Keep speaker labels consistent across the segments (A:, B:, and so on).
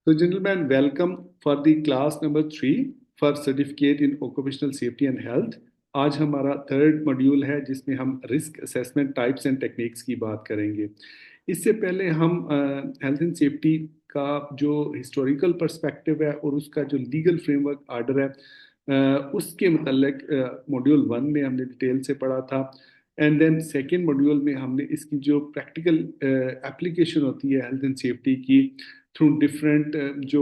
A: So, gentlemen, welcome for the class number 3 for Certificate in Occupational Safety and Health. आज हमारा third module है जिसमें हम risk assessment types and techniques की बात करेंगे। इससे पहले हम हेल्थ एंड सेफ्टी का जो हिस्टोरिकल पर्सपेक्टिव है और उसका जो लीगल फ्रेमवर्क आर्डर है उसके मतलब मॉड्यूल 1 में हमने डिटेल से पढ़ा था। एंड देन सेकेंड मॉड्यूल में हमने इसकी जो प्रैक्टिकल एप्लीकेशन होती है हेल्थ एंड सेफ्टी की थ्रू डिफरेंट जो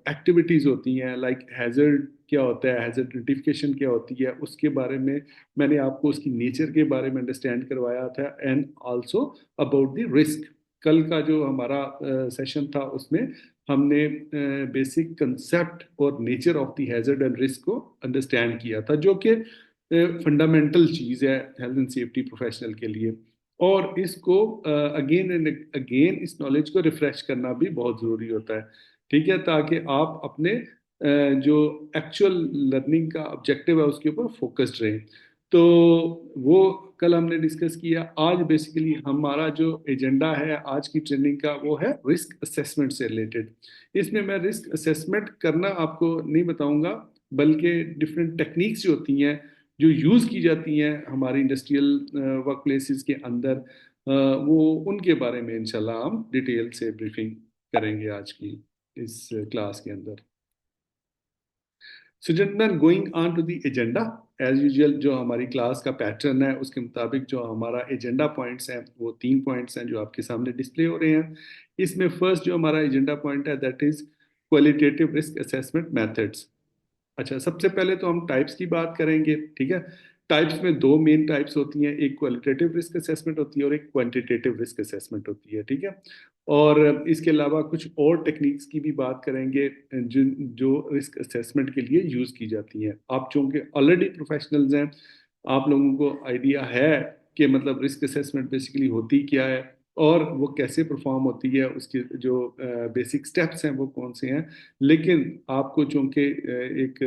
A: एक्टिविटीज़ होती हैं, लाइक हैज़र्ड क्या होता है, हैज़र्ड नोटिफिकेशन क्या होती है, उसके बारे में मैंने आपको उसकी नेचर के बारे में अंडरस्टैंड करवाया था and also about the risk. कल का जो हमारा सेशन था उसमें हमने बेसिक कंसेप्ट और nature of the hazard and risk को अंडरस्टैंड किया था, जो कि फंडामेंटल चीज़ है हेल्थ एंड सेफ्टी प्रोफेशनल के लिए। और इसको अगेन एंड अगेन इस नॉलेज को रिफ्रेश करना भी बहुत ज़रूरी होता है, ठीक है, ताकि आप अपने जो एक्चुअल लर्निंग का ऑब्जेक्टिव है उसके ऊपर फोकस्ड रहें। तो वो कल हमने डिस्कस किया। आज बेसिकली हमारा जो एजेंडा है आज की ट्रेनिंग का वो है रिस्क असेसमेंट से रिलेटेड। इसमें मैं रिस्क असेसमेंट करना आपको नहीं बताऊंगा, बल्कि डिफरेंट टेक्निक्स जो होती हैं जो यूज़ की जाती हैं हमारी इंडस्ट्रियल वर्क प्लेसेस के अंदर, वो उनके बारे में इंशाल्लाह हम डिटेल से ब्रीफिंग करेंगे आज की इस क्लास के अंदर। So gentleman, going on to the agenda, as usual जो हमारी क्लास का पैटर्न है उसके मुताबिक जो हमारा एजेंडा पॉइंट्स हैं वो 3 पॉइंट्स हैं जो आपके सामने डिस्प्ले हो रहे हैं। इसमें फर्स्ट जो हमारा एजेंडा पॉइंट है that is qualitative risk assessment methods. अच्छा, सबसे पहले तो हम टाइप्स की बात करेंगे, ठीक है। टाइप्स में दो मेन टाइप्स होती हैं, एक क्वालिटेटिव रिस्क असेसमेंट होती है और एक क्वांटिटेटिव रिस्क असेसमेंट होती है, ठीक है। और इसके अलावा कुछ और टेक्निक्स की भी बात करेंगे जिन जो रिस्क असेसमेंट के लिए यूज़ की जाती हैं। आप चूँकि ऑलरेडी प्रोफेशनल्स हैं, आप लोगों को आइडिया है कि मतलब रिस्क असेसमेंट बेसिकली होती क्या है और वो कैसे परफॉर्म होती है, उसके जो बेसिक स्टेप्स हैं वो कौन से हैं। लेकिन आपको चूंकि एक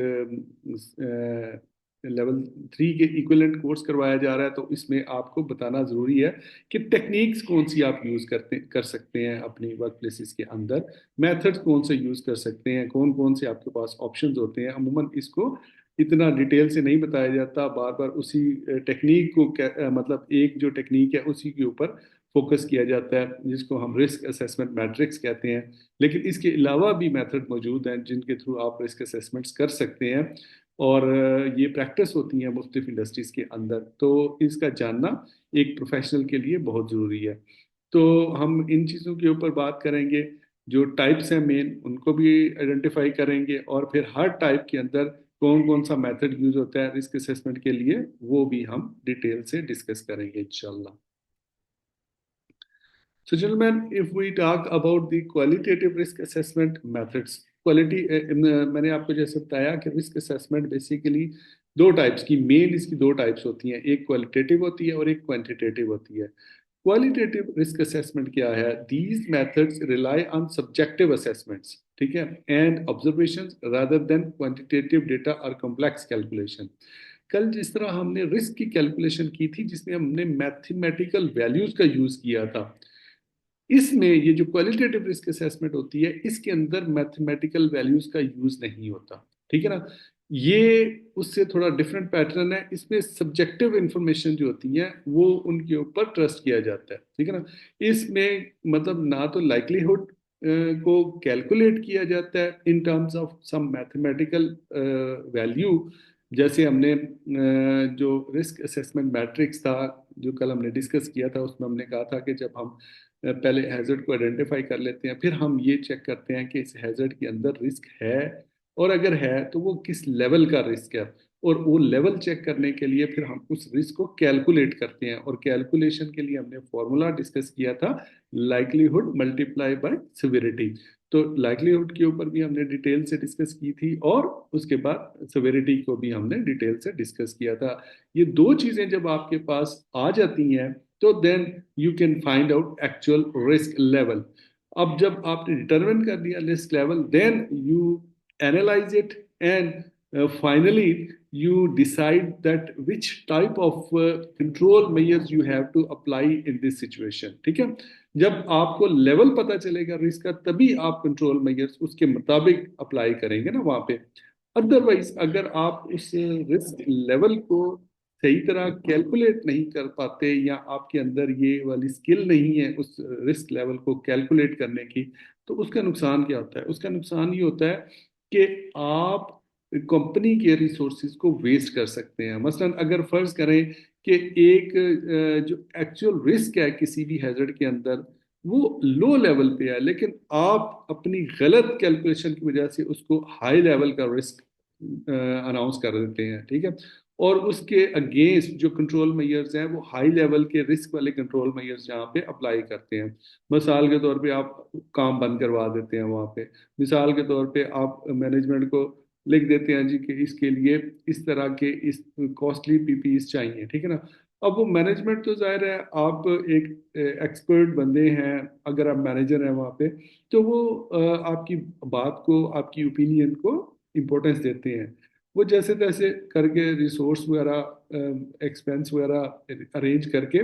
A: लेवल 3 के इक्विवेलेंट कोर्स करवाया जा रहा है तो इसमें आपको बताना ज़रूरी है कि टेक्निक्स कौन सी आप यूज़ कर सकते हैं अपनी वर्क प्लेसेस के अंदर, मेथड्स कौन से यूज़ कर सकते हैं, कौन कौन से आपके पास ऑप्शंस होते हैं। अमूमन इसको इतना डिटेल से नहीं बताया जाता, बार बार उसी टेक्निक को मतलब एक जो टेक्निक है उसी के ऊपर फोकस किया जाता है जिसको हम रिस्क असेसमेंट मैट्रिक्स कहते हैं। लेकिन इसके अलावा भी मेथड मौजूद हैं जिनके थ्रू आप रिस्क असेसमेंट्स कर सकते हैं और ये प्रैक्टिस होती हैं मुख्तलिफ इंडस्ट्रीज के अंदर, तो इसका जानना एक प्रोफेशनल के लिए बहुत ज़रूरी है। तो हम इन चीज़ों के ऊपर बात करेंगे, जो टाइप्स हैं मेन उनको भी आइडेंटिफाई करेंगे और फिर हर टाइप के अंदर कौन कौन सा मेथड यूज होता है रिस्क असेसमेंट के लिए वो भी हम डिटेल से डिस्कस करेंगे इंशाल्लाह। So, gentlemen, if we talk about the qualitative risk assessment methods, quality मैंने आपको जैसे बताया कि रिस्क असेसमेंट बेसिकली दो टाइप्स की, मेन इसकी दो टाइप्स होती हैं, एक क्वालिटेटिव होती है और एक क्वांटिटेटिव होती है। क्वालिटेटिव रिस्क असेसमेंट क्या है? These methods rely on subjective assessments, ठीक है, and observations rather than quantitative data और कॉम्प्लेक्स कैलकुलेशन। कल जिस तरह हमने रिस्क की कैलकुलेशन की थी जिसमें हमने मैथमेटिकल वैल्यूज का यूज किया था, इसमें ये जो क्वालिटेटिव रिस्क असेसमेंट होती है इसके अंदर मैथमेटिकल वैल्यूज का यूज नहीं होता, ठीक है ना। ये उससे थोड़ा डिफरेंट पैटर्न है, इसमें सब्जेक्टिव इंफॉर्मेशन जो होती है वो उनके ऊपर ट्रस्ट किया जाता है, ठीक है ना। इसमें मतलब ना तो लाइकलीहुड को कैलकुलेट किया जाता है in terms of some mathematical value, जैसे हमने जो रिस्क असेसमेंट मैट्रिक्स था जो कल हमने डिस्कस किया था उसमें हमने कहा था कि जब हम पहले हैजर्ड को आइडेंटिफाई कर लेते हैं फिर हम ये चेक करते हैं कि इस हैजर्ड के अंदर रिस्क है और अगर है तो वो किस लेवल का रिस्क है, और वो लेवल चेक करने के लिए फिर हम उस रिस्क को कैलकुलेट करते हैं और कैलकुलेशन के लिए हमने फॉर्मूला डिस्कस किया था लाइकलीहुड मल्टीप्लाई बाय सिविरिटी। तो लाइकलीहुड के ऊपर भी हमने डिटेल से डिस्कस की थी और उसके बाद सिविरिटी को भी हमने डिटेल से डिस्कस किया था। ये दो चीजें जब आपके पास आ जाती हैं तो then you can find out actual risk level. अब जब आपने डिटरमिन कर दिया risk level, then you analyse it and finally you decide that which type of control measures you have to apply in this situation. ठीक है, जब आपको level पता चलेगा रिस्क का, तभी आप कंट्रोल मेजर्स उसके मुताबिक अप्लाई करेंगे ना वहां पे। अदरवाइज अगर आप उस रिस्क लेवल को सही तरह कैलकुलेट नहीं कर पाते, या आपके अंदर ये वाली स्किल नहीं है उस रिस्क लेवल को कैलकुलेट करने की, तो उसका नुकसान क्या होता है? उसका नुकसान ये होता है कि आप कंपनी के रिसोर्सेज को वेस्ट कर सकते हैं। मसलन अगर फर्ज करें कि एक जो एक्चुअल रिस्क है किसी भी हैजर्ड के अंदर वो लो लेवल पे है, लेकिन आप अपनी गलत कैलकुलेशन की वजह से उसको हाई लेवल का रिस्क अनाउंस कर देते हैं। ठीक है, और उसके अगेंस्ट जो कंट्रोल मेजर्स हैं वो हाई लेवल के रिस्क वाले कंट्रोल मेजर्स जहाँ पे अप्लाई करते हैं। मिसाल के तौर पे आप काम बंद करवा देते हैं वहाँ पे। मिसाल के तौर पे आप मैनेजमेंट को लिख देते हैं जी कि इसके लिए इस तरह के इस कॉस्टली पीपीईज चाहिए। ठीक है ना, अब वो मैनेजमेंट तो जाहिर है आप एक एक्सपर्ट बंदे हैं, अगर आप मैनेजर हैं वहाँ पे, तो वो आपकी बात को, आपकी ओपिनियन को इम्पोर्टेंस देते हैं। वो जैसे तैसे करके रिसोर्स वगैरह एक्सपेंस वगैरह अरेंज करके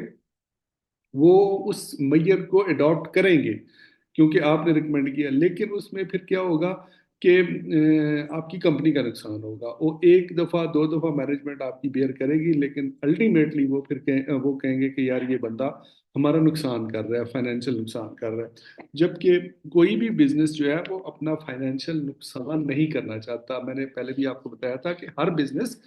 A: वो उस मैयर को अडॉप्ट करेंगे क्योंकि आपने रिकमेंड किया। लेकिन उसमें फिर क्या होगा कि आपकी कंपनी का नुकसान होगा। वो एक दफ़ा दो दफ़ा मैनेजमेंट आपकी बेयर करेगी, लेकिन अल्टीमेटली वो फिर वो कहेंगे कि यार ये बंदा हमारा नुकसान कर रहा है, फाइनेंशियल नुकसान कर रहा है। जबकि कोई भी बिजनेस जो है वो अपना फाइनेंशियल नुकसान नहीं करना चाहता। मैंने पहले भी आपको बताया था कि हर बिजनेस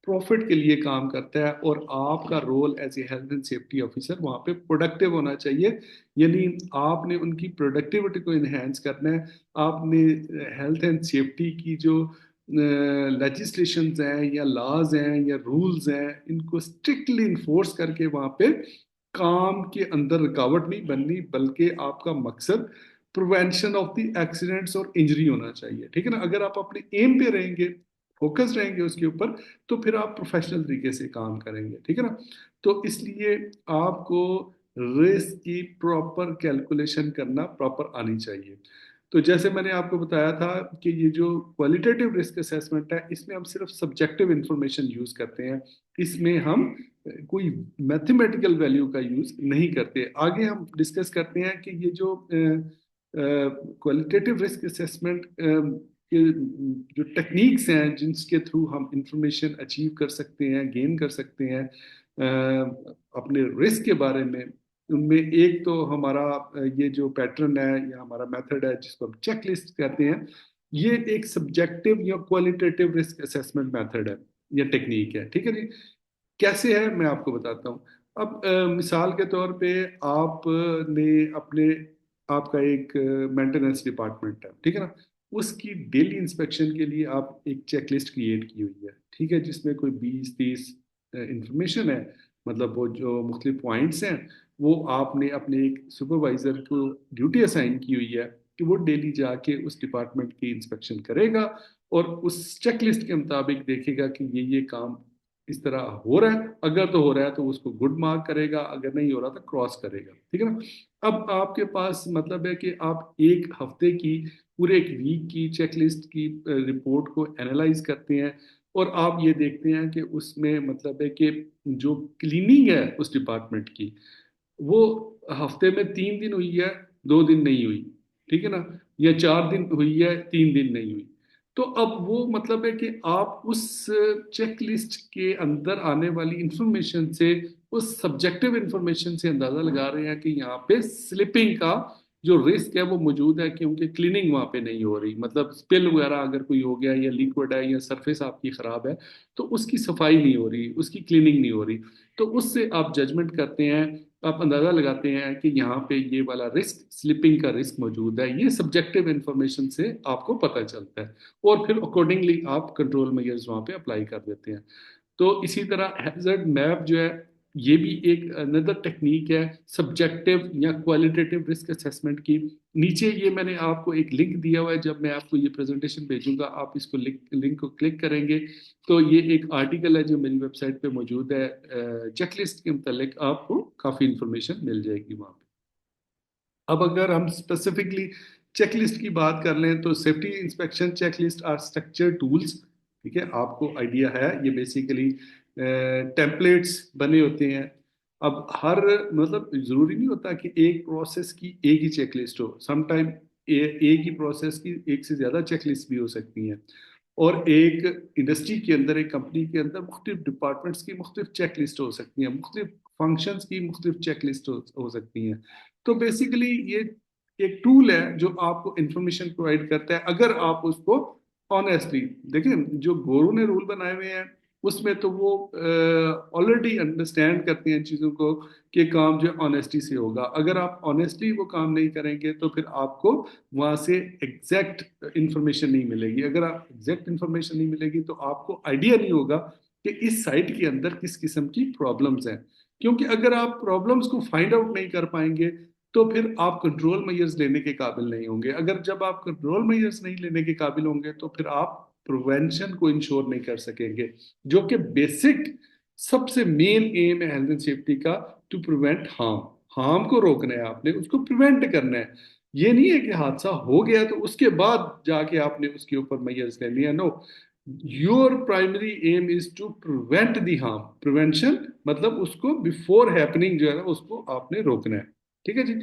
A: प्रॉफिट के लिए काम करता है, और आपका role as a health and safety officer वहाँ पे प्रोडक्टिव होना चाहिए। यानी आपने उनकी प्रोडक्टिविटी को इन्हेंस करना है। आपने हेल्थ एंड सेफ्टी की जो लेजिस्लेशंस हैं या लॉज हैं या रूल्स हैं, इनको स्ट्रिक्टली इन्फोर्स करके वहाँ पे काम के अंदर रुकावट नहीं बननी, बल्कि आपका मकसद प्रिवेंशन ऑफ द एक्सीडेंट्स और इंजरी होना चाहिए। ठीक है ना, अगर आप अपने एम पे रहेंगे, फोकस रहेंगे उसके ऊपर, तो फिर आप प्रोफेशनल तरीके से काम करेंगे। ठीक है ना, तो इसलिए आपको रिस्क की प्रॉपर कैलकुलेशन करना प्रॉपर आनी चाहिए। तो जैसे मैंने आपको बताया था कि ये जो क्वालिटेटिव रिस्क असेसमेंट है, इसमें हम सिर्फ सब्जेक्टिव इंफॉर्मेशन यूज करते हैं। इसमें हम कोई मैथमेटिकल वैल्यू का यूज नहीं करते। आगे हम डिस्कस करते हैं कि ये जो क्वालिटेटिव रिस्क असेसमेंट के जो टेक्निक्स हैं जिनके थ्रू हम इंफॉर्मेशन अचीव कर सकते हैं, गेन कर सकते हैं अपने रिस्क के बारे में, उनमें एक तो हमारा ये जो पैटर्न है या हमारा मेथड है जिसको हम चेक लिस्ट कहते हैं, ये एक सब्जेक्टिव या क्वालिटेटिव रिस्क असेसमेंट मेथड है या टेक्निक है। ठीक है जी, कैसे है मैं आपको बताता हूँ। अब मिसाल के तौर पे आपने अपने, आपका एक मेंटेनेंस डिपार्टमेंट है। ठीक है ना, उसकी डेली इंस्पेक्शन के लिए आप एक चेकलिस्ट क्रिएट की हुई है। ठीक है, जिसमें कोई 20-30 इंफॉर्मेशन है, मतलब वो जो मुख्तलिफ पॉइंट्स हैं, वो आपने अपने एक सुपरवाइजर को ड्यूटी असाइन की हुई है कि वो डेली जाके उस डिपार्टमेंट की इंस्पेक्शन करेगा और उस चेकलिस्ट के मुताबिक देखेगा कि ये काम इस तरह हो रहा है। अगर तो हो रहा है तो उसको गुड मार्क करेगा, अगर नहीं हो रहा तो क्रॉस करेगा। ठीक है ना, अब आपके पास मतलब है कि आप एक हफ्ते की, पूरे एक वीक की चेकलिस्ट की रिपोर्ट को एनालाइज करते हैं, और आप ये देखते हैं कि उसमें मतलब है कि जो क्लीनिंग है उस डिपार्टमेंट की, वो हफ्ते में 3 दिन हुई है, 2 दिन नहीं हुई। ठीक है ना, या 4 दिन हुई है, 3 दिन नहीं हुई। तो अब वो मतलब है कि आप उस चेक लिस्ट के अंदर आने वाली इंफॉर्मेशन से, उस सब्जेक्टिव इंफॉर्मेशन से अंदाजा लगा रहे हैं कि यहाँ पे स्लिपिंग का जो रिस्क है वो मौजूद है, क्योंकि क्लीनिंग वहाँ पे नहीं हो रही। मतलब स्पिल वगैरह अगर कोई हो गया, या लिक्विड है, या सरफेस आपकी खराब है, तो उसकी सफाई नहीं हो रही, उसकी क्लीनिंग नहीं हो रही। तो उससे आप जजमेंट करते हैं, आप अंदाजा लगाते हैं कि यहाँ पे ये वाला रिस्क, स्लिपिंग का रिस्क मौजूद है। ये सब्जेक्टिव इंफॉर्मेशन से आपको पता चलता है, और फिर अकॉर्डिंगली आप कंट्रोल मेजर्स वहाँ पे अप्लाई कर देते हैं। तो इसी तरह हैजर्ड मैप जो है, ये भी एक अनदर टेक्निक है सब्जेक्टिव या क्वालिटेटिव रिस्क असेसमेंट की। नीचे ये मैंने आपको एक लिंक दिया हुआ है, जब मैं आपको ये प्रेजेंटेशन भेजूंगा आप इसको लिंक को क्लिक करेंगे तो ये एक आर्टिकल है जो मेरी वेबसाइट पे मौजूद है। चेकलिस्ट के मतलब आपको काफ़ी इंफॉर्मेशन मिल जाएगी वहाँ पे। अब अगर हम स्पेसिफिकली चेकलिस्ट की बात कर लें, तो safety inspection checklist are structure tools ठीक है, आपको आइडिया है, ये बेसिकली टेम्पलेट्स बने होते हैं। अब हर मतलब जरूरी नहीं होता कि एक प्रोसेस की एक ही चेकलिस्ट हो, समटाइम एक ही प्रोसेस की एक से ज्यादा चेकलिस्ट भी हो सकती हैं। और एक इंडस्ट्री के अंदर, एक कंपनी के अंदर मुख्तलिफ डिपार्टमेंट्स की मुख्तलिफ चेकलिस्ट हो सकती हैं, मुख्तलिफ फंक्शंस की मुख्तलिफ चेकलिस्ट हो सकती हैं। तो बेसिकली ये एक टूल है जो आपको इंफॉर्मेशन प्रोवाइड करता है, अगर आप उसको ऑनेस्टली देखें। जो गोरू ने रूल बनाए हुए हैं उसमें तो वो ऑलरेडी अंडरस्टैंड करते हैं चीज़ों को कि काम जो है ऑनेस्टी से होगा। अगर आप ऑनेस्टली वो काम नहीं करेंगे तो फिर आपको वहां से एग्जैक्ट इंफॉर्मेशन नहीं मिलेगी। अगर आप एग्जैक्ट इंफॉर्मेशन नहीं मिलेगी तो आपको आइडिया नहीं होगा कि इस साइट के अंदर किस किस्म की प्रॉब्लम्स हैं। क्योंकि अगर आप प्रॉब्लम्स को फाइंड आउट नहीं कर पाएंगे तो फिर आप कंट्रोल मेजर्स लेने के काबिल नहीं होंगे। अगर जब आप कंट्रोल मेजर्स नहीं लेने के काबिल होंगे तो फिर आप प्रिवेंशन को इंश्योर नहीं कर सकेंगे, जो कि बेसिक सबसे मेन एम है हेल्थ एंड सेफ्टी का, टू प्रिवेंट हार्म। हार्म को रोकना है आपने, उसको प्रिवेंट करना है। ये नहीं है कि हादसा हो गया तो उसके बाद जाके आपने उसके ऊपर मेजर्स लेने हैं। No, your primary aim is to prevent the harm. Prevention मतलब उसको बिफोर हैपनिंग जो है ना उसको आपने रोकना है। ठीक है जी।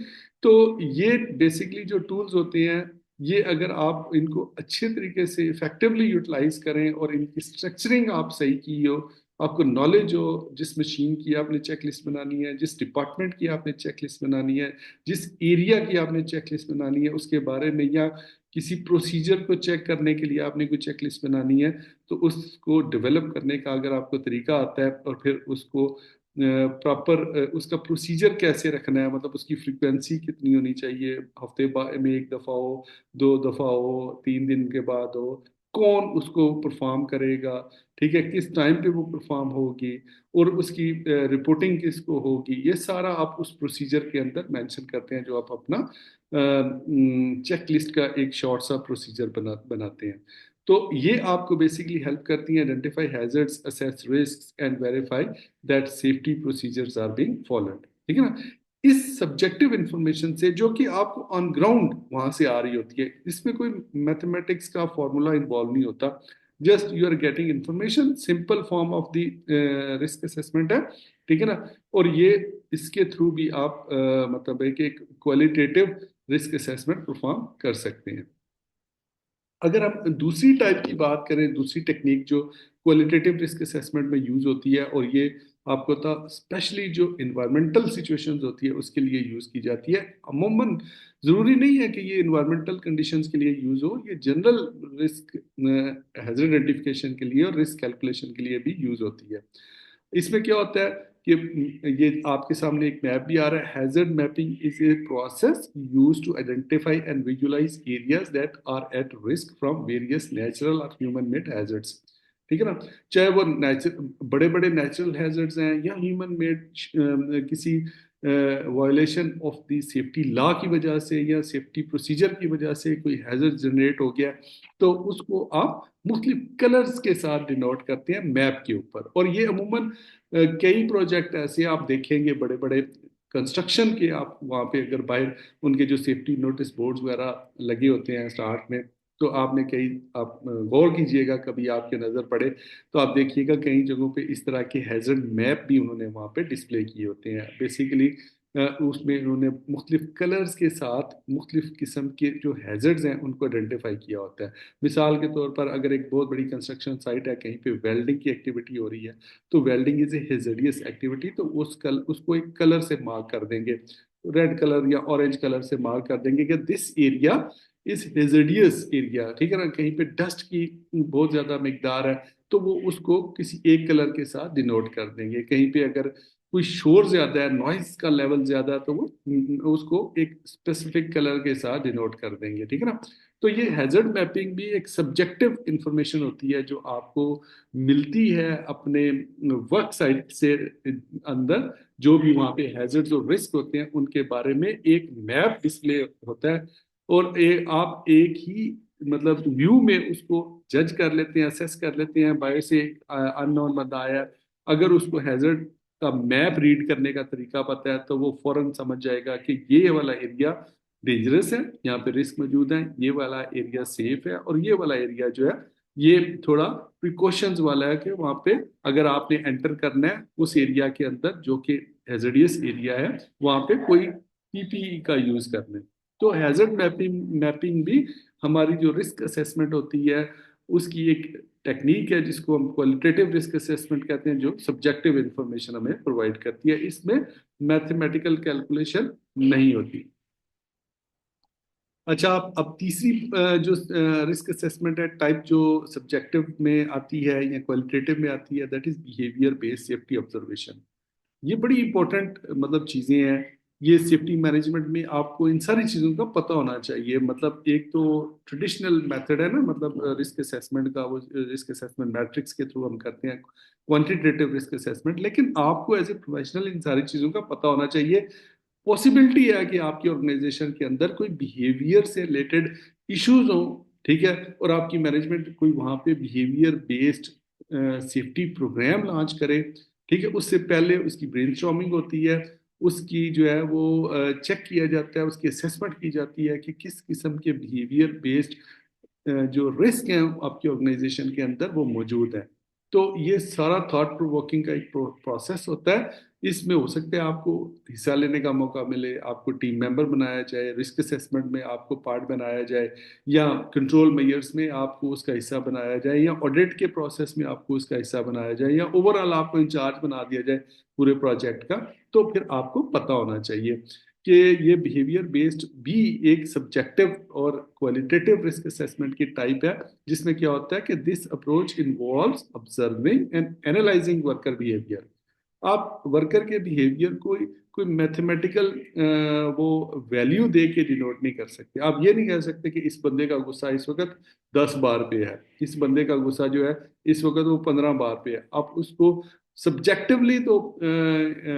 A: तो ये बेसिकली जो टूल्स होते हैं, ये अगर आप इनको अच्छे तरीके से इफेक्टिवली यूटिलाइज करें और इनकी स्ट्रक्चरिंग आप सही की हो, आपको नॉलेज हो जिस मशीन की आपने चेकलिस्ट बनानी है, जिस डिपार्टमेंट की आपने चेकलिस्ट बनानी है, जिस एरिया की आपने चेकलिस्ट बनानी है उसके बारे में, या किसी प्रोसीजर को चेक करने के लिए आपने कोई चेकलिस्ट बनानी है, तो उसको डेवलप करने का अगर आपको तरीका आता है और फिर उसको प्रॉपर उसका प्रोसीजर कैसे रखना है, मतलब उसकी फ्रीक्वेंसी कितनी होनी चाहिए, हफ्ते में एक दफ़ा हो, दो दफ़ा हो, 3 दिन के बाद हो, कौन उसको परफॉर्म करेगा, ठीक है, किस टाइम पे वो परफॉर्म होगी, और उसकी रिपोर्टिंग किसको होगी, ये सारा आप उस प्रोसीजर के अंदर मेंशन करते हैं जो आप अपना चेक लिस्ट का एक शॉर्ट सा प्रोसीजर बनाते हैं। तो ये आपको बेसिकली हेल्प करती हैं identify hazards, assess risks and verify that safety procedures are being followed. ठीक है ना। इस सब्जेक्टिव इंफॉर्मेशन से जो कि आपको ऑन ग्राउंड वहां से आ रही होती है, इसमें कोई मैथमेटिक्स का फॉर्मूला इन्वॉल्व नहीं होता, just you are getting information, simple form of the risk assessment है। ठीक है ना। और ये इसके थ्रू भी आप मतलब एक क्वालिटेटिव रिस्क असेसमेंट परफॉर्म कर सकते हैं। अगर हम दूसरी टाइप की बात करें, दूसरी टेक्निक जो क्वालिटेटिव रिस्क असेसमेंट में यूज होती है, और ये आपको था स्पेशली जो इन्वायरमेंटल सिचुएशंस होती है उसके लिए यूज की जाती है। अमूमन जरूरी नहीं है कि ये इन्वायरमेंटल कंडीशंस के लिए यूज हो, ये जनरल रिस्क हैजर्ड आइडेंटिफिकेशन के लिए और रिस्क कैलकुलेशन के लिए भी यूज होती है। इसमें क्या होता है कि ये आपके सामने एक मैप भी आ रहा है। Hazard mapping is a process used to identify and visualise areas that are at risk from various natural और ह्यूमन मेड हैजर्ड्स। ठीक है ना। चाहे वो बड़े बड़े नेचुरल हैजर्ड्स हैं या ह्यूमन मेड, किसी violation of the safety law की वजह से या सेफ्टी प्रोसीजर की वजह से कोई हैजर्ड जनरेट हो गया, तो उसको आप मुख्तलिफ कलर्स के साथ डिनोट करते हैं मैप के ऊपर। और ये अमूमन कई प्रोजेक्ट ऐसे आप देखेंगे बड़े बड़े कंस्ट्रक्शन के, आप वहाँ पे अगर बाहर उनके जो सेफ्टी नोटिस बोर्ड्स वगैरह लगे होते हैं स्टार्ट में, तो आपने कई, आप गौर कीजिएगा कभी आपके नज़र पड़े तो आप देखिएगा कई जगहों पे इस तरह के हैजर्ड मैप भी उन्होंने वहाँ पे डिस्प्ले किए होते हैं। बेसिकली उसमें उन्होंने मुख्तलिफ कलर्स के साथ मुख्तलिफ किस्म के जो हैजर्ड्स हैं उनको आइडेंटिफाई किया होता है। मिसाल के तौर पर अगर एक बहुत बड़ी कंस्ट्रक्शन साइट है, कहीं पे वेल्डिंग की एक्टिविटी हो रही है, तो welding is a hazardous activity, तो उसको एक कलर से मार्क कर देंगे, रेड कलर या ऑरेंज कलर से मार्क कर देंगे कि this area is hazardous area. ठीक है ना। कहीं पे डस्ट की बहुत ज्यादा मिकदार है तो वो उसको किसी एक कलर के साथ डिनोट कर देंगे। कहीं पे अगर कोई शोर ज्यादा है, नॉइज का लेवल ज्यादा है, तो वो उसको एक स्पेसिफिक कलर के साथ डिनोट कर देंगे। ठीक है ना। तो ये हैजर्ड मैपिंग भी एक सब्जेक्टिव इंफॉर्मेशन होती है जो आपको मिलती है अपने वर्क साइट से अंदर। जो भी वहाँ पे हैजर्ड्स और रिस्क होते हैं उनके बारे में एक मैप डिस्प्ले होता है, और आप एक ही मतलब व्यू में उसको जज कर लेते हैं, असेस कर लेते हैं। बाहर से अननोन बंदा आया, अगर उसको हैजर्ड का मैप रीड करने का तरीका पता है तो वो फौरन समझ जाएगा कि ये वाला एरिया डेंजरस है, यहाँ पे रिस्क मौजूद है, ये वाला एरिया सेफ है, और ये वाला एरिया जो है ये थोड़ा प्रिकॉशंस वाला है कि वहां पे अगर आपने एंटर करना है उस एरिया के अंदर जो कि हैजर्डियस एरिया है, वहां पे कोई पीपीई का यूज करना है। तो हैजर्ड मैपिंग मैपिंग भी हमारी जो रिस्क असेसमेंट होती है उसकी एक टेक्निक है, जिसको हम क्वालिटेटिव रिस्क असेसमेंट कहते हैं, जो सब्जेक्टिव इंफॉर्मेशन हमें प्रोवाइड करती है। इसमें मैथमेटिकल कैलकुलेशन नहीं होती। अच्छा, अब तीसरी जो रिस्क असेसमेंट है टाइप, जो सब्जेक्टिव में आती है या क्वालिटेटिव में आती है, that is behaviour based safety observation. ये बड़ी इंपॉर्टेंट मतलब चीजें हैं। ये सेफ्टी मैनेजमेंट में आपको इन सारी चीजों का पता होना चाहिए। मतलब एक तो ट्रेडिशनल मेथड है ना, मतलब रिस्क असेसमेंट का, वो रिस्क असेसमेंट मैट्रिक्स के थ्रू हम करते हैं क्वांटिटेटिव रिस्क असेसमेंट, लेकिन आपको एज ए प्रोफेशनल इन सारी चीजों का पता होना चाहिए। पॉसिबिलिटी है कि आपकी ऑर्गेनाइजेशन के अंदर कोई बिहेवियर से रिलेटेड इश्यूज हो, ठीक है, और आपकी मैनेजमेंट कोई वहां पे behaviour based safety programme launch करे। ठीक है, उससे पहले उसकी ब्रेनस्टॉर्मिंग होती है, उसकी जो है वो चेक किया जाता है, उसकी असेसमेंट की जाती है कि किस किस्म के बिहेवियर बेस्ड जो रिस्क है आपकी ऑर्गेनाइजेशन के अंदर वो मौजूद है। तो ये सारा थॉट प्रोवोकिंग का एक प्रोसेस होता है। इसमें हो सकता है आपको हिस्सा लेने का मौका मिले, आपको टीम मेंबर बनाया जाए, रिस्क असेसमेंट में आपको पार्ट बनाया जाए, या कंट्रोल मेजर्स में आपको उसका हिस्सा बनाया जाए, या ऑडिट के प्रोसेस में आपको उसका हिस्सा बनाया जाए, या ओवरऑल आपको इंचार्ज बना दिया जाए पूरे प्रोजेक्ट का। तो फिर आपको पता होना चाहिए कि ये बिहेवियर बेस्ड भी एक सब्जेक्टिव और क्वालिटेटिव रिस्क असेसमेंट की टाइप है, जिसमें क्या होता है कि this approach involves observing and analysing worker behaviour. आप वर्कर के बिहेवियर को कोई मैथमेटिकल वो वैल्यू दे के डिनोट नहीं कर सकते। आप ये नहीं कह सकते कि इस बंदे का गुस्सा इस वक्त 10 बार पे है, इस बंदे का गुस्सा जो है इस वक्त वो 15 बार पे है। आप उसको सब्जेक्टिवली तो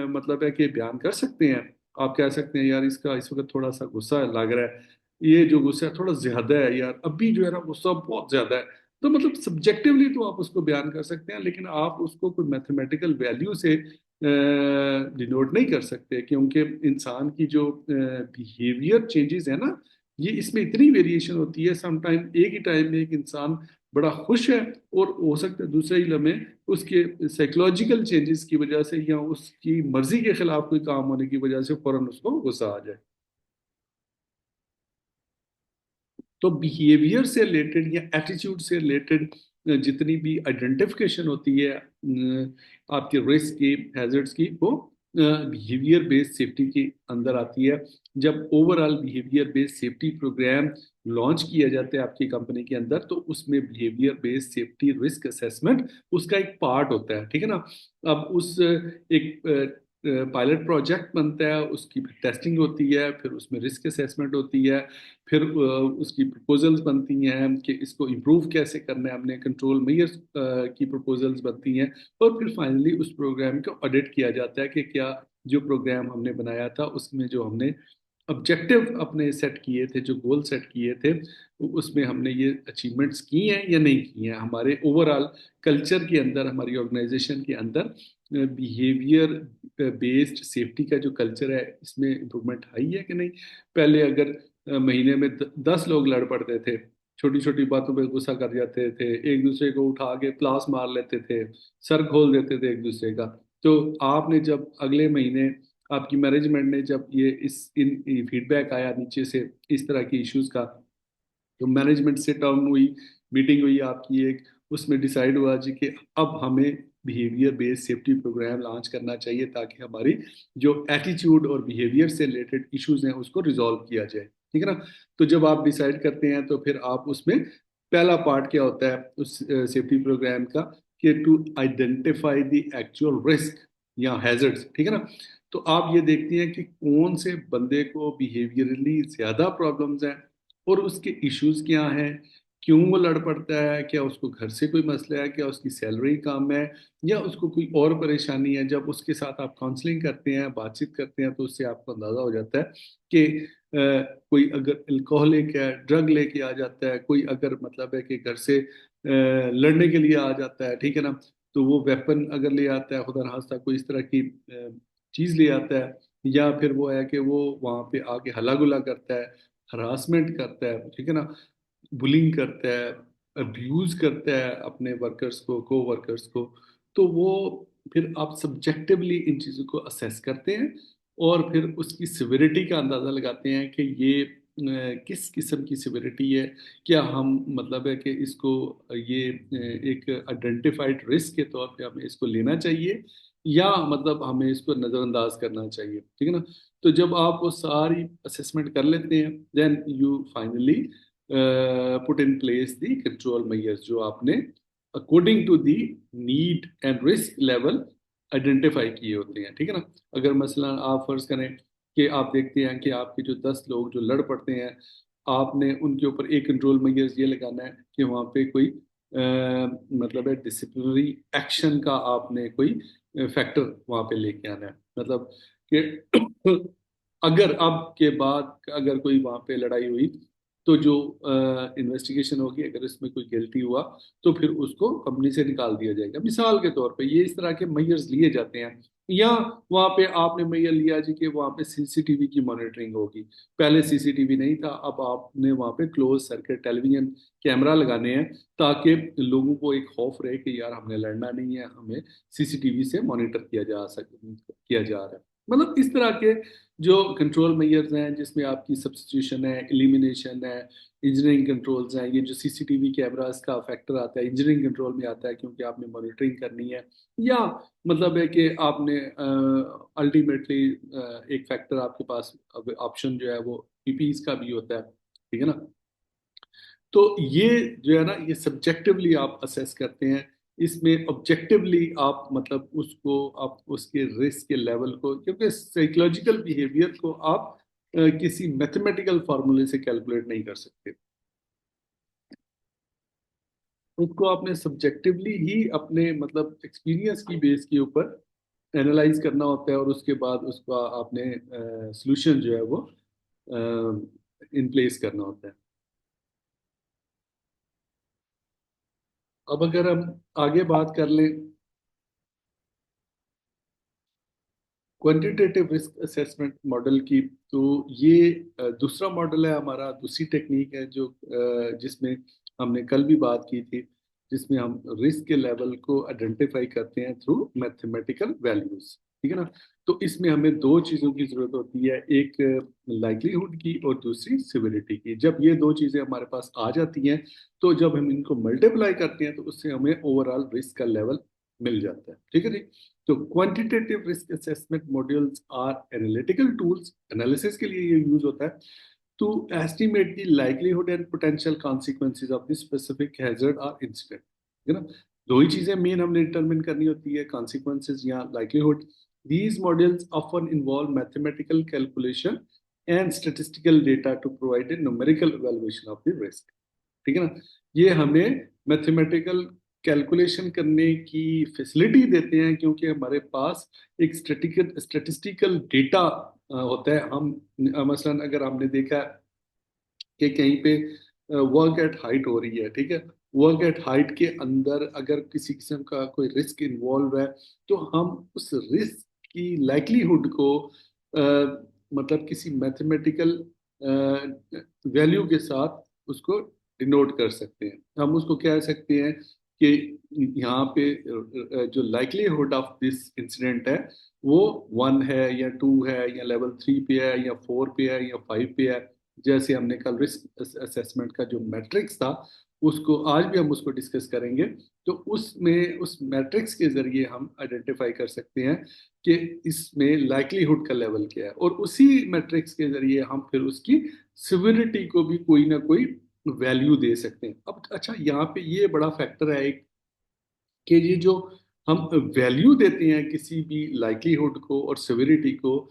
A: मतलब है कि बयान कर सकते हैं। आप कह सकते हैं यार इसका इस वक्त थोड़ा सा गुस्सा लग रहा है, ये जो गुस्सा है थोड़ा ज्यादा है यार, अभी जो है ना गुस्सा बहुत ज्यादा है। तो मतलब सब्जेक्टिवली तो आप उसको बयान कर सकते हैं, लेकिन आप उसको कोई मैथमेटिकल वैल्यू से डिनोट नहीं कर सकते, क्योंकि इंसान की जो बिहेवियर चेंजेस है ना, ये इसमें इतनी वेरिएशन होती है। समटाइम एक ही टाइम में एक इंसान बड़ा खुश है, और हो सकता है दूसरे ही लम्हे उसके साइकोलॉजिकल चेंजेस की वजह से या उसकी मर्जी के खिलाफ कोई काम होने की वजह से फौरन उसको गुस्सा आ जाए। तो बिहेवियर से रिलेटेड या एटीट्यूड से रिलेटेड जितनी भी आइडेंटिफिकेशन होती है आपके रिस्क की, हैजर्ड्स की, वो बिहेवियर बेस्ड सेफ्टी के अंदर आती है। जब overall behaviour based safety programme launch किया जाता है आपकी कंपनी के अंदर, तो उसमें behaviour based safety risk assessment उसका एक पार्ट होता है, ठीक है ना। अब उस एक पायलट प्रोजेक्ट बनता है, उसकी टेस्टिंग होती है, फिर उसमें रिस्क असेसमेंट होती है, फिर उसकी प्रपोजल्स बनती हैं कि इसको इम्प्रूव कैसे करना है, हमने कंट्रोल मेयर्स की प्रपोजल्स बनती हैं, और फिर फाइनली उस प्रोग्राम को ऑडिट किया जाता है कि क्या जो प्रोग्राम हमने बनाया था उसमें जो हमने ऑब्जेक्टिव अपने सेट किए थे, जो गोल सेट किए थे, उसमें हमने ये अचीवमेंट्स की हैं या नहीं की हैं। हमारे ओवरऑल कल्चर के अंदर, हमारी ऑर्गेनाइजेशन के अंदर बिहेवियर बेस्ड सेफ्टी का जो कल्चर है, इसमें इम्प्रूवमेंट आई है कि नहीं। पहले अगर महीने में 10 लोग लड़ पड़ते थे, छोटी छोटी बातों पे गुस्सा कर जाते थे, एक दूसरे को उठा के प्लास मार लेते थे, सर खोल देते थे एक दूसरे का। तो आपने जब अगले महीने आपकी मैनेजमेंट ने जब ये इस इन फीडबैक आया नीचे से इस तरह की इश्यूज का, तो मैनेजमेंट सिट डाउन हुई, मीटिंग हुई आपकी एक, उसमें डिसाइड हुआ जी कि अब हमें behaviour based safety programme launch करना चाहिए, ताकि हमारी जो एटीट्यूड और बिहेवियर से रिलेटेड इश्यूज हैं उसको रिजॉल्व किया जाए, ठीक है ना। तो जब आप डिसाइड करते हैं तो फिर आप उसमें पहला पार्ट क्या होता है उस सेफ्टी प्रोग्राम का, कि to identify the actual risk या हैजर्ड्स, ठीक है ना। तो आप ये देखते हैं कि कौन से बंदे को बिहेवियरली ज्यादा प्रॉब्लम्स हैं, और उसके इश्यूज क्या हैं, क्यों वो लड़ पड़ता है, क्या उसको घर से कोई मसला है, क्या उसकी सैलरी कम है, या उसको कोई और परेशानी है। जब उसके साथ आप काउंसलिंग करते हैं, बातचीत करते हैं, तो उससे आपको अंदाजा हो जाता है कि कोई अगर अल्कोहलिक है, ड्रग लेके आ जाता है, कोई अगर मतलब है कि घर से लड़ने के लिए आ जाता है, ठीक है ना, तो वो वेपन अगर ले आता है, खुदा ना खास्ता कोई इस तरह की चीज ले आता है, या फिर वो है कि वो वहां पे आके हल्ला गुला करता है, हरासमेंट करता है, ठीक है ना, बुलिंग करता है, अब्यूज करता है अपने वर्कर्स को, को वर्कर्स को, तो वो फिर आप सब्जेक्टिवली इन चीज़ों को असेस करते हैं और फिर उसकी सिविरिटी का अंदाज़ा लगाते हैं कि ये किस किस्म की सिविरिटी है। क्या हम मतलब है कि इसको ये एक आइडेंटिफाइड रिस्क के तौर पे हमें इसको लेना चाहिए या मतलब हमें इसको नज़रअंदाज करना चाहिए, ठीक है ना। तो जब आप वो सारी असेसमेंट कर लेते हैं, then you finally put in place the control measures जो आपने according to the need and risk level identify किए होते हैं, ठीक है ना। अगर मसलन आप फर्ज करें कि आप देखते हैं कि आपके जो 10 लोग जो लड़ पड़ते हैं, आपने उनके ऊपर एक कंट्रोल मेजर्स ये लगाना है कि वहाँ पे कोई मतलब है डिसिप्लिनरी एक्शन का आपने कोई फैक्टर वहाँ पे लेके आना है। मतलब कि अगर अब के बाद अगर कोई वहाँ पे लड़ाई हुई तो जो इन्वेस्टिगेशन होगी, अगर इसमें कोई गिल्टी हुआ तो फिर उसको कंपनी से निकाल दिया जाएगा, मिसाल के तौर पे ये इस तरह के मेजर्स लिए जाते हैं। या वहाँ पे आपने मेजर लिया जी कि वहाँ पे सीसीटीवी की मॉनिटरिंग होगी। पहले सीसीटीवी नहीं था, अब आपने वहाँ पे क्लोज सर्किट टेलीविजन कैमरा लगाने हैं ताकि लोगों को एक खौफ रहे कि यार हमने लड़ना नहीं है, हमें सीसीटीवी से मॉनिटर किया जा रहा है। मतलब इस तरह के जो कंट्रोल मेजर्स हैं जिसमें आपकी सब्स्टिट्यूशन है, एलिमिनेशन है, इंजीनियरिंग कंट्रोल्स हैं। ये जो सीसीटीवी कैमरास का फैक्टर आता है इंजीनियरिंग कंट्रोल में आता है क्योंकि आपने मॉनिटरिंग करनी है। या मतलब है कि आपने अल्टीमेटली एक फैक्टर आपके पास ऑप्शन जो है वो पीपीज का भी होता है, ठीक है ना। तो ये जो है ना, ये सब्जेक्टिवली आप असेस करते हैं। इसमें ऑब्जेक्टिवली आप मतलब उसको आप उसके रिस्क के लेवल को, क्योंकि साइकोलॉजिकल बिहेवियर को आप किसी मैथमेटिकल फार्मूले से कैलकुलेट नहीं कर सकते। उसको आपने सब्जेक्टिवली ही अपने मतलब एक्सपीरियंस की बेस के ऊपर एनालाइज करना होता है और उसके बाद उसका आपने सॉल्यूशन जो है वो इन प्लेस करना होता है। अब अगर हम आगे बात कर लें क्वांटिटेटिव रिस्क असेसमेंट मॉडल की, तो ये दूसरा मॉडल है हमारा, दूसरी टेक्निक है जो जिसमें हमने कल भी बात की थी, जिसमें हम रिस्क के लेवल को आइडेंटिफाई करते हैं थ्रू मैथमेटिकल वैल्यूज, ठीक है ना। तो इसमें हमें दो चीज़ों की जरूरत होती है, एक लाइक्लीहुड की और दूसरी सिविलिटी की। जब ये दो चीज़ें हमारे पास आ जाती हैं तो जब हम इनको मल्टीप्लाई करते हैं तो उससे हमें ओवरऑल रिस्क का लेवल मिल जाता है, ठीक है जी। तो quantitative risk assessment modules are analytical tools, analysis के लिए ये यूज होता है, to estimate the likelihood and potential consequences of the specific hazard और इंसिडेंट, है ना। दो ही चीजें मेन हमने डिटरमिन करनी होती है, कॉन्सिक्वेंसेज या likelihood. These models often involve mathematical calculation and statistical data to provide a numerical evaluation of the risk, ठीक है ना। ये हमें मैथमेटिकल कैलकुलेशन करने की फैसिलिटी देते हैं क्योंकि हमारे पास एक स्टैटिस्टिकल डेटा होता है। हम मसलन अगर हमने देखा कि कहीं पे वर्क एट हाइट हो रही है, ठीक है, वर्क एट हाइट के अंदर अगर किसी किस्म का कोई रिस्क इन्वॉल्व है तो हम उस रिस्क की लाइक्लीहुड को मतलब किसी मैथमेटिकल वैल्यू के साथ उसको डिनोट कर सकते हैं। हम उसको कह सकते हैं कि यहाँ पे जो लाइक्लीहुड ऑफ दिस इंसिडेंट है वो 1 है या 2 है या लेवल 3 पे है या 4 पे है या 5 पे है। जैसे हमने कल रिस्क असेसमेंट का जो मैट्रिक्स था उसको आज भी हम उसको डिस्कस करेंगे। तो उसमें उस मैट्रिक्स के जरिए हम आइडेंटिफाई कर सकते हैं कि इसमें लाइक्लीहुड का लेवल क्या है और उसी मैट्रिक्स के जरिए हम फिर उसकी सिविरिटी को भी कोई ना कोई वैल्यू दे सकते हैं। अब अच्छा, यहाँ पे ये बड़ा फैक्टर है एक कि ये जो हम वैल्यू देते हैं किसी भी लाइक्लीहुड को और सिविरिटी को,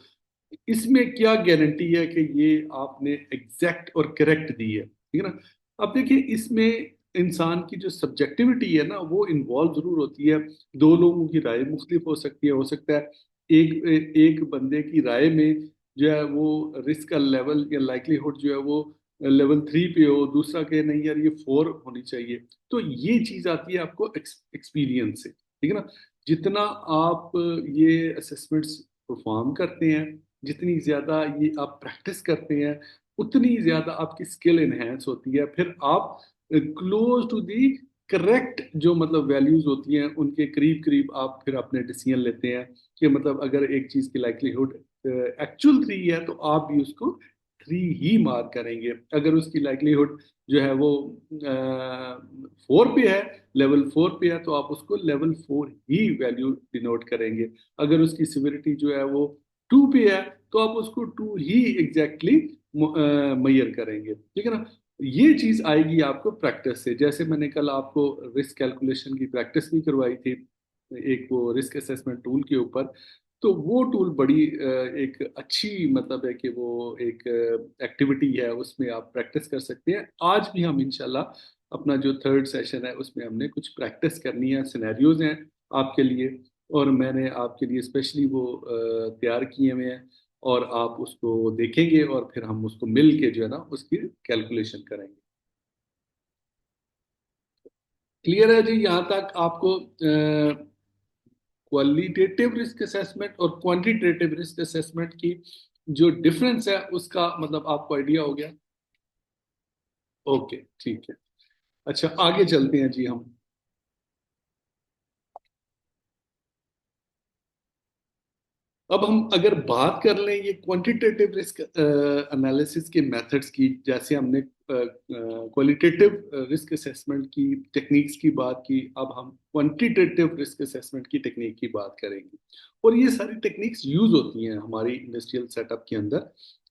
A: इसमें क्या गारंटी है कि ये आपने एग्जैक्ट और करेक्ट दी है, ठीक है ना। अब देखिए इसमें इंसान की जो सब्जेक्टिविटी है ना वो इन्वॉल्व जरूर होती है। दो लोगों की राय मुख्तलिफ हो सकती है, हो सकता है एक एक बंदे की राय में जो है वो रिस्क का लेवल या लाइक्लीहुड जो है वो लेवल 3 पे हो, दूसरा के नहीं यार ये 4 होनी चाहिए। तो ये चीज आती है आपको एक्सपीरियंस से, ठीक है ना। जितना आप ये असेसमेंट्स परफॉर्म करते हैं, जितनी ज्यादा ये आप प्रैक्टिस करते हैं, उतनी ज्यादा आपकी स्किल एनहेंस होती है। फिर आप क्लोज टू दी करेक्ट जो मतलब वैल्यूज होती हैं उनके करीब करीब आप फिर अपने डिसीजन लेते हैं कि मतलब अगर एक चीज की लाइक्लीहुड एक्चुअल 3 है तो आप भी उसको 3 ही मार्क करेंगे। अगर उसकी लाइक्लीहुड जो है वो 4 पे है, लेवल 4 पे है, तो आप उसको लेवल 4 ही वैल्यू डिनोट करेंगे। अगर उसकी सिविरिटी जो है वो 2 पे है तो आप उसको 2 ही एग्जैक्टली मैयर करेंगे। ठीक है ना। ये चीज आएगी आपको प्रैक्टिस से। जैसे मैंने कल आपको रिस्क कैलकुलेशन की प्रैक्टिस भी करवाई थी, एक वो रिस्क असेसमेंट टूल के ऊपर। तो वो टूल बड़ी एक अच्छी मतलब है कि वो एक एक्टिविटी है, उसमें आप प्रैक्टिस कर सकते हैं। आज भी हम इंशाल्लाह अपना जो थर्ड सेशन है उसमें हमने कुछ प्रैक्टिस करनी है, सिनेरियोज हैं आपके लिए, और मैंने आपके लिए स्पेशली वो तैयार किए हुए हैं, और आप उसको देखेंगे और फिर हम उसको मिल के जो है ना उसकी कैलकुलेशन करेंगे। क्लियर है जी यहाँ तक आपको? क्वालिटेटिव रिस्क असेसमेंट और क्वांटिटेटिव रिस्क असेसमेंट की जो डिफरेंस है उसका मतलब आपको आइडिया हो गया? ओके, ठीक है। अच्छा, आगे चलते हैं जी हम। अब हम अगर बात कर लें ये क्वांटिटेटिव रिस्क एनालिसिस के मेथड्स की, जैसे हमने क्वालिटेटिव रिस्क असेसमेंट की टेक्निक्स की बात की, अब हम क्वांटिटेटिव रिस्क असेसमेंट की टेक्निक की बात करेंगे। और ये सारी टेक्निक्स यूज होती हैं हमारी इंडस्ट्रियल सेटअप के अंदर।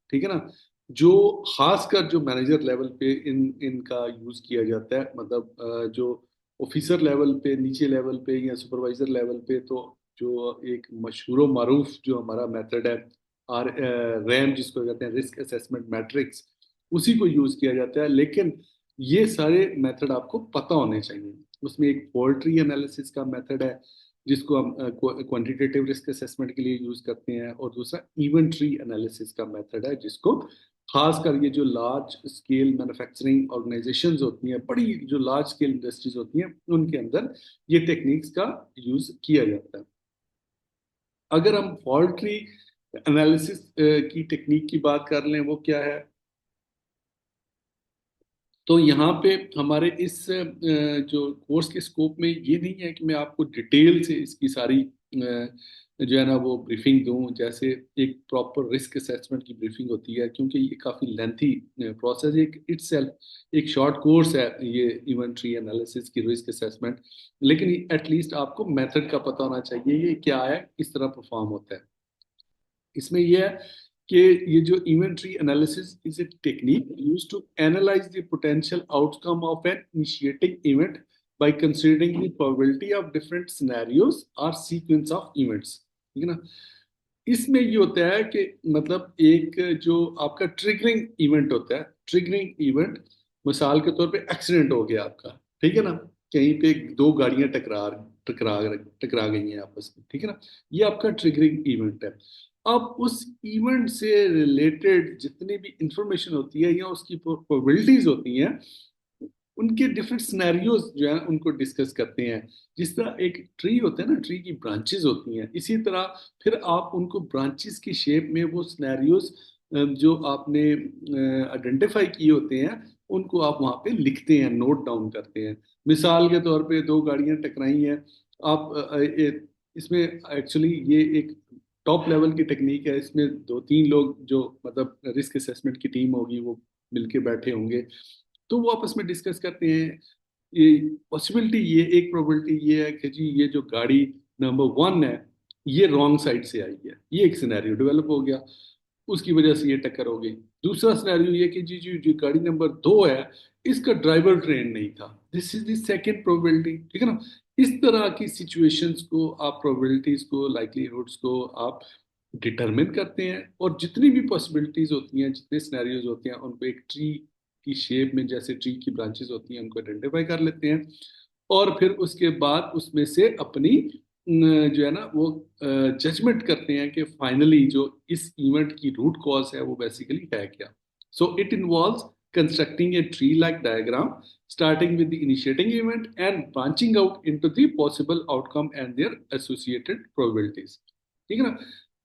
A: ठीक है ना। जो खासकर जो मैनेजर लेवल पे इनका यूज किया जाता है, मतलब जो ऑफिसर लेवल पे, नीचे लेवल पे या सुपरवाइजर लेवल पे, तो जो एक मशहूर मारूफ जो हमारा मेथड है, आर रैम जिसको कहते हैं, रिस्क असेसमेंट मैट्रिक्स, उसी को यूज किया जाता है। लेकिन ये सारे मेथड आपको पता होने चाहिए। उसमें एक पोल्ट्री एनालिसिस का मेथड है जिसको हम क्वांटिटेटिव रिस्क असेसमेंट के लिए यूज करते हैं, और दूसरा इवेंट्री एनालिसिस का मेथड है जिसको खासकर ये जो लार्ज स्केल मैन्युफैक्चरिंग ऑर्गेनाइजेशंस होती हैं, बड़ी जो लार्ज स्केल इंडस्ट्रीज होती हैं, उनके अंदर ये टेक्निक्स का यूज किया जाता है। अगर हम फॉल्ट ट्री एनालिसिस की टेक्निक की बात कर लें, वो क्या है? तो यहाँ पे हमारे इस जो कोर्स के स्कोप में ये नहीं है कि मैं आपको डिटेल से इसकी सारी जो है ना वो ब्रीफिंग दूं। जैसे एक प्रॉपर रिस्क असेसमेंट की ब्रीफिंग होती है, क्योंकि ये काफ़ी लेंथी प्रोसेस, एक इटसेल्फ एक शॉर्ट कोर्स है ये इन्वेंट्री एनालिसिस की रिस्क असेसमेंट। लेकिन एटलीस्ट आपको मेथड का पता होना चाहिए, ये क्या है, किस तरह परफॉर्म होता है। इसमें यह है कि ये जो inventory analysis is a technique use to analyse the potential outcome of an initiating event by considering the probability of different scenarios और सीक्वेंस ऑफ इवेंट्स। ठीक है ना। इसमें ये होता है कि मतलब एक जो आपका ट्रिगरिंग इवेंट होता है, ट्रिगरिंग इवेंट, मिसाल के तौर पे एक्सीडेंट हो गया आपका, ठीक है ना, कहीं पे दो गाड़ियां टकरा टकरा गई हैं आपस में, ठीक है ना, ये आपका ट्रिगरिंग इवेंट है। अब उस इवेंट से रिलेटेड जितनी भी इंफॉर्मेशन होती है या उसकी प्रोबेबिलिटीज होती हैं, उनके डिफरेंट सिनेरियोज जो है उनको डिस्कस करते हैं। जिस तरह एक ट्री होता है ना, ट्री की ब्रांचेस होती हैं, इसी तरह फिर आप उनको ब्रांचेस की शेप में वो सिनेरियोज जो आपने आइडेंटिफाई किए होते हैं, उनको आप वहाँ पे लिखते हैं, नोट डाउन करते हैं। मिसाल के तौर पे दो गाड़ियां टकराई हैं, आप इसमें एक्चुअली ये एक टॉप लेवल की टेक्निक है। इसमें दो तीन लोग जो मतलब रिस्क असेसमेंट की टीम होगी वो मिलके बैठे होंगे, तो वो आपस में डिस्कस करते हैं। ये पॉसिबिलिटी, ये एक प्रोबेबिलिटी ये है कि जी ये जो गाड़ी नंबर 1 है ये रॉन्ग साइड से आई है, ये एक सिनेरियो डेवलप हो गया, उसकी वजह से ये टक्कर हो गई। दूसरा सिनेरियो ये कि जी जी जी गाड़ी नंबर 2 है, इसका ड्राइवर ट्रेन नहीं था, this is the second probability. ठीक है ना। इस तरह की सिचुएशंस को आप, प्रोबेबिलिटीज को, लाइकलीहुड्स को आप डिटरमिन करते हैं, और जितनी भी पॉसिबिलिटीज होती हैं, जितने सिनेरियोज होते हैं, उनको एक ट्री की शेप में, जैसे ट्री की ब्रांचेस होती हैं, उनको आइडेंटिफाई कर लेते हैं। और फिर उसके बाद उसमें से अपनी जो है ना वो जजमेंट करते हैं कि फाइनली जो इस इवेंट की रूट कॉज है वो बेसिकली है क्या। So it involves constructing a tree like diagram starting with the initiating event and branching out into the possible outcome and their associated probabilities। ठीक है ना।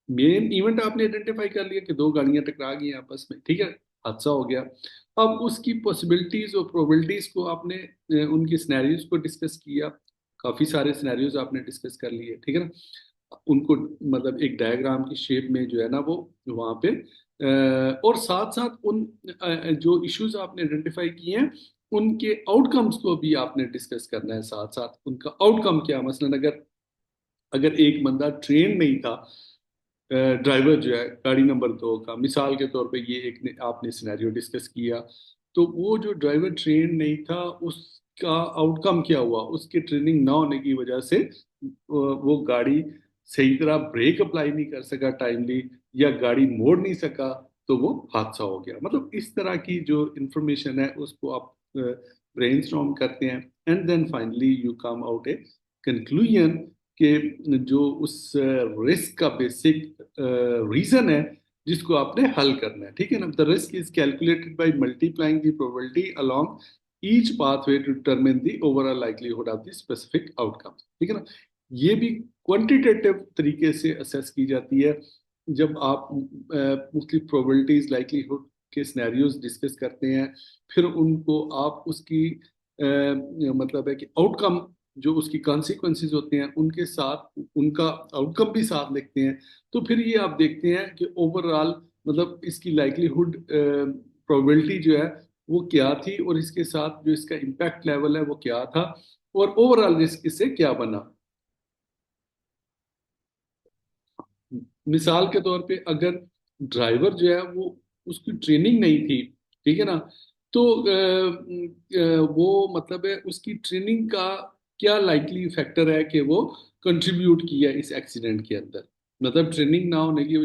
A: मेन इवेंट आपने आइडेंटिफाई कर लिया कि दो गाड़ियां टकरा गई आपस में, ठीक है, हादसा हो गया। अब उसकी पॉसिबिलिटीज और प्रोबेबिलिटीज को आपने उनकी सिनेरियोज को डिस्कस किया, काफी सारे सिनेरियोज आपने डिस्कस कर लिए, ठीक है ना, उनको मतलब एक डायग्राम की शेप में जो है ना वो वहां पे और साथ साथ उन जो इश्यूज आपने आइडेंटिफाई किए हैं उनके आउटकम्स को भी आपने डिस्कस करना है, साथ साथ उनका आउटकम क्या, मसलन अगर अगर एक बंदा ट्रेन नहीं था, ड्राइवर जो है गाड़ी नंबर 2 का, मिसाल के तौर पे ये एक आपने सिनेरियो डिस्कस किया, तो वो जो ड्राइवर ट्रेन नहीं था उसका आउटकम क्या हुआ, उसके ट्रेनिंग ना होने की वजह से वो गाड़ी सही तरह ब्रेक अप्लाई नहीं कर सका टाइमली, या गाड़ी मोड़ नहीं सका, तो वो हादसा हो गया। मतलब इस तरह की जो इंफॉर्मेशन है उसको आप ब्रेनस्टॉर्म करते हैं, and then finally you come out a conclusion कि जो उस रिस्क का बेसिक रीजन है जिसको आपने हल करना है, ठीक है ना। The risk is calculated by multiplying the probability along each pathway to determine the overall likelihood of the specific outcome, ठीक है ना। ये भी क्वांटिटेटिव तरीके से असेस की जाती है जब आप मुख्तलिफ प्रोबेबिलिटीज लाइक्लीहुड के सिनेरियोज डिस्कस करते हैं, फिर उनको आप उसकी मतलब है कि आउटकम जो उसकी कॉन्सिक्वेंसेज होते हैं उनके साथ उनका आउटकम भी साथ लिखते हैं, तो फिर ये आप देखते हैं कि ओवरऑल मतलब इसकी लाइक्लीहुड प्रोबेबिलिटी जो है वो क्या थी, और इसके साथ जो इसका इम्पैक्ट लेवल है वो क्या था, और ओवरऑल रिस्क इससे क्या बना। मिसाल के तौर पे अगर ड्राइवर जो है वो उसकी ट्रेनिंग नहीं थी, ठीक है ना, तो वो मतलब है उसकी ट्रेनिंग का क्या लाइकली फैक्टर है कि वो कंट्रीब्यूट किया इस एक्सीडेंट के अंदर, मतलब ट्रेनिंग ना होने की